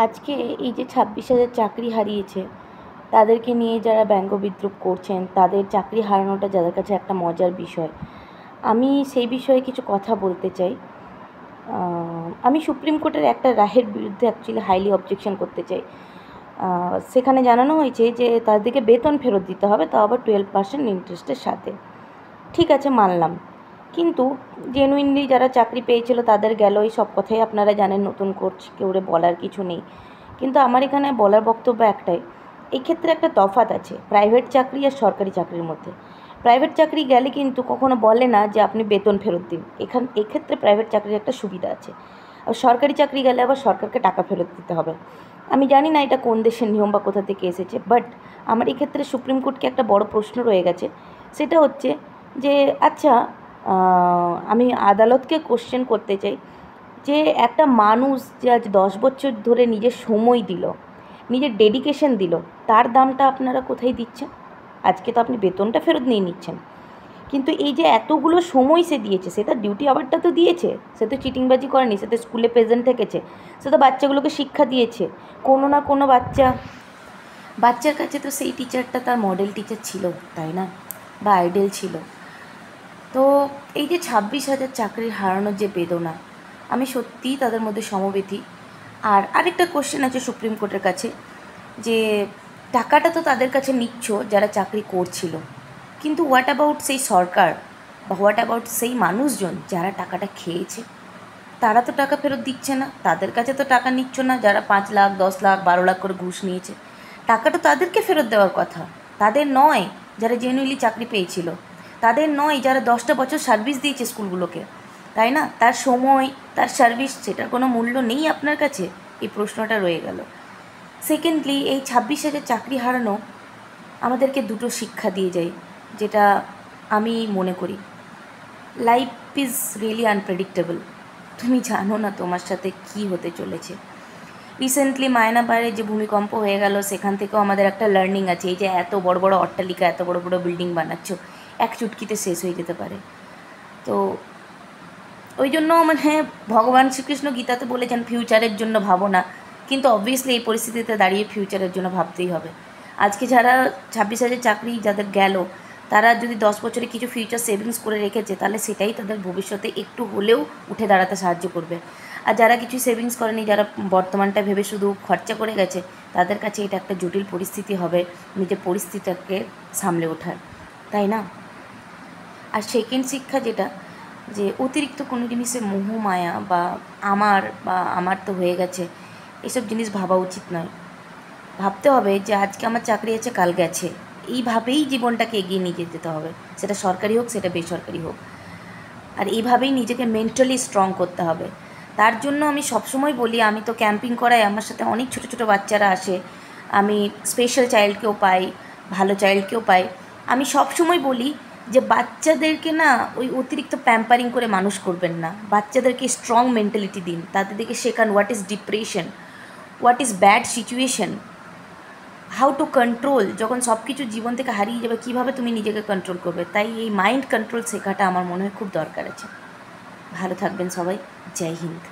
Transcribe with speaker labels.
Speaker 1: আজকে এই যে 26,000 চাকরি হারিয়েছে তাদেরকে নিয়ে যারা ব্যঙ্গ বিদ্রূপ করছেন, তাদের চাকরি হারানোটা যাদের কাছে একটা মজার বিষয়, আমি সেই বিষয়ে কিছু কথা বলতে চাই। আমি সুপ্রিম কোর্টের একটা রায়ের বিরুদ্ধে অ্যাকচুয়ালি হাইলি অবজেকশন করতে চাই। সেখানে জানানো হয়েছে যে তাদেরকে বেতন ফেরত দিতে হবে, তাও আবার 12% ইন্টারেস্টের সাথে। ঠিক আছে, মানলাম, কিন্তু জেনুইনলি যারা চাকরি পেয়েছিল তাদের গেল, এই সব কথাই আপনারা জানেন, নতুন করে বলার কিছু নেই। কিন্তু আমার এখানে বলার বক্তব্য একটাই, এই ক্ষেত্রে একটা তফাৎ আছে প্রাইভেট চাকরি আর সরকারি চাকরির মধ্যে। প্রাইভেট চাকরি গেলে কিন্তু কখনো বলে না যে আপনি বেতন ফেরত দিন, এক্ষেত্রে প্রাইভেট চাকরির একটা সুবিধা আছে। আর সরকারি চাকরি গেলে আবার সরকারকে টাকা ফেরত দিতে হবে। আমি জানি না এটা কোন দেশের নিয়ম বা কোথা থেকে এসেছে, বাট আমার এই ক্ষেত্রে সুপ্রিম কোর্টকে একটা বড় প্রশ্ন রয়ে গেছে। সেটা হচ্ছে যে আচ্ছা, আমি আদালতকে কোশ্চেন করতে চাই যে একটা মানুষ যে আজ 10 বছর ধরে নিজের সময় দিল, নিজের ডেডিকেশন দিল, তার দামটা আপনারা কোথায় দিচ্ছেন? আজকে তো আপনি বেতনটা ফেরত নিয়ে নিচ্ছেন, কিন্তু এই যে এতগুলো সময় সে দিয়েছে, সে তার ডিউটি আওয়ারটা তো দিয়েছে, সে তো চিটিংবাজি করেনি, সে তো স্কুলে প্রেজেন্ট থেকেছে, সে তো বাচ্চাগুলোকে শিক্ষা দিয়েছে। কোনো না কোনো বাচ্চার কাছে তো সেই টিচারটা তার মডেল টিচার ছিল, তাই না? বা আইডল ছিল। তো এই যে 26,000 চাকরির হারানোর যে বেদনা, আমি সত্যিই তাদের মধ্যে সমবেথী। আর আরেকটা কোশ্চেন আছে সুপ্রিম কোর্টের কাছে, যে টাকাটা তো তাদের কাছে নিচ্ছ যারা চাকরি করছিল, কিন্তু হোয়াট অ্যাবাউট সেই সরকার বা হোয়াট অ্যাবাউট সেই মানুষজন যারা টাকাটা খেয়েছে? তারা তো টাকা ফেরত দিচ্ছে না, তাদের কাছে তো টাকা নিচ্ছ না যারা 5 লাখ 10 লাখ 12 লাখ করে ঘুষ নিয়েছে। টাকাটা তাদেরকে ফেরত দেওয়ার কথা, তাদের নয় যারা জেনুইনলি চাকরি পেয়েছিল, তাদের নয় যারা 10টা বছর সার্ভিস দিয়েছে স্কুলগুলোকে, তাই না? তার সময়, তার সার্ভিস, সেটার কোনো মূল্য নেই আপনার কাছে? এই প্রশ্নটা রয়ে গেল। সেকেন্ডলি, এই 26,000 চাকরি হারানো আমাদেরকে দুটো শিক্ষা দিয়ে যায়, যেটা আমি মনে করি। Life is really unpredictable. তুমি জানো না তোমার সাথে কি হতে চলেছে। রিসেন্টলি মায়ানমারে যে ভূমিকম্প হয়ে গেল, সেখান থেকেও আমাদের একটা লার্নিং আছে। এই যে এত বড় বড় অট্টালিকা, এত বড় বড় বিল্ডিং বানাচ্ছ, এক চুটকিতে শেষ হয়ে যেতে পারে। তো ওই জন্য ভগবান শ্রীকৃষ্ণ গীতাতে বলেছেন ফিউচারের জন্য ভাবো না, কিন্তু অবভিয়াসলি এই পরিস্থিতিতে দাঁড়িয়ে ফিউচারের জন্য ভাবতেই হবে। আজকে যারা 26,000 চাকরি যাদের গেল, তারা যদি 10 বছরে কিছু ফিউচার সেভিংস করে রেখেছে, তাহলে সেটাই তাদের ভবিষ্যতে একটু হলেও উঠে দাঁড়াতে সাহায্য করবে। আর যারা কিছু সেভিংস করেনি, যারা বর্তমানটা ভেবে শুধু খরচা করে গেছে, তাদের কাছে এটা একটা জটিল পরিস্থিতি হবে নিজের পরিস্থিতিটাকে সামলে ওঠার, তাই না? আর সেকেন্ড শিক্ষা যেটা, যে অতিরিক্ত কোনো জিনিসে মোহ মায়া বা আমার তো হয়ে গেছে, এসব জিনিস ভাবা উচিত নয়। ভাবতে হবে যে আজকে আমার চাকরি আছে, কাল গেছে, এইভাবেই জীবনটাকে এগিয়ে নিয়ে যেতে হবে, সেটা সরকারি হোক সেটা বেসরকারি হোক। আর এইভাবেই নিজেকে মেন্টালি স্ট্রং করতে হবে। তার জন্য আমি সবসময় বলি, আমি তো ক্যাম্পিং করাই, আমার সাথে অনেক ছোটো ছোটো বাচ্চারা আসে, আমি স্পেশাল চাইল্ডকেও পাই, ভালো চাইল্ডকেও পাই। আমি সবসময় বলি যে বাচ্চাদেরকে না ওই অতিরিক্ত প্যাম্পারিং করে মানুষ করবেন না, বাচ্চাদেরকে স্ট্রং মেন্টালিটি দিন, তাদেরকে শেখান what is depression, what is bad situation, how to control. যখন সব কিছু জীবন থেকে হারিয়ে যাবে, কীভাবে তুমি নিজেকে কন্ট্রোল করবে। তাই এই মাইন্ড কন্ট্রোল শেখাটা আমার মনে হয় খুব দরকার আছে। ভালো থাকবেন সবাই। জয় হিন্দ।